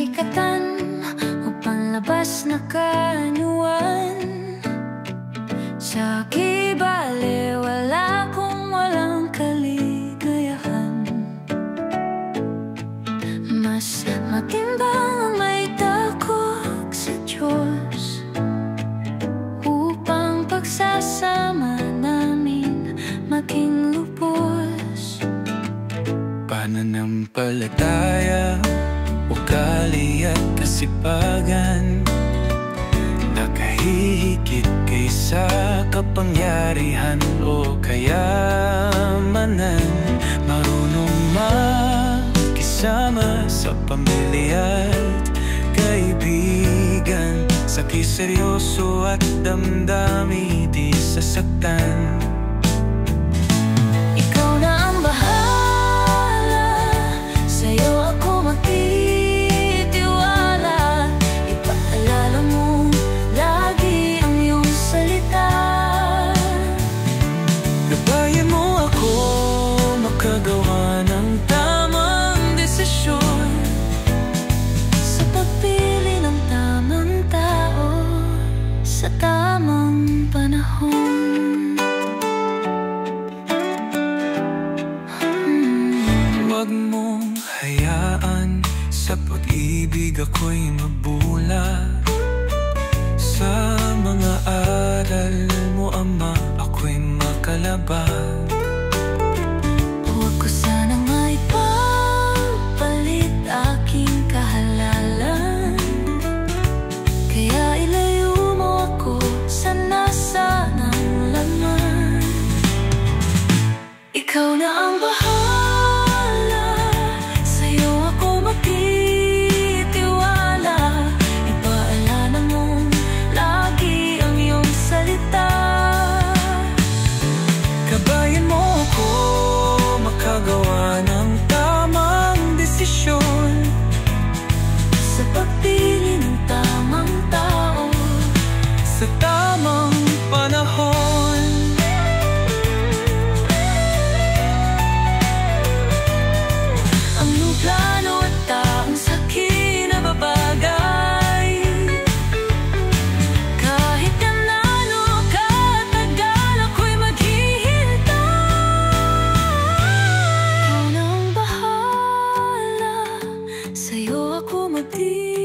ikatan o panlabas na kaanyuan. Sa kibale, wala kung walang kaligayahan. Mas matimbang ang may takot sa Diyos, upang pagsasama namin maging lubos. Pananampalataya, ugali at kasipagan, nakahihigit kaysa kapangyarihan o kayamanan. Marunong makisama sa pamilya at kaibigan, sakiseryoso at damdami di sasaktan. Ikaw na ang bahala, sa'yo ako magtitiwala. Ipaalala mo lagi ang iyong salita. Gabayan mo ako makagawa ng tamang desisyon, Sa pagpili ng tamang tao sa tamang panahon. huwag mong hayaan sa pag-ibig ako'y mabulag. Sa mga aral mo, Ama, ako'y makalabag. Huwag ko sanang maipapalit aking kahalalan, kaya ilayo mo ako sa nasa ng laman. Ikaw na ang bahala, sa'yo ako magtitiwala. Ipaalala mo lagi ang iyong salita. Gabayan mo ako makagawa ng tamang desisyon, Sa pagpili ng tamang tao sa tamang panahon. ang iyong plano at taong sa kinababagay. Kahit ganano katagal ako'y maghihintay. Ikaw na ang bahala, sa'yo ako magtitiwala.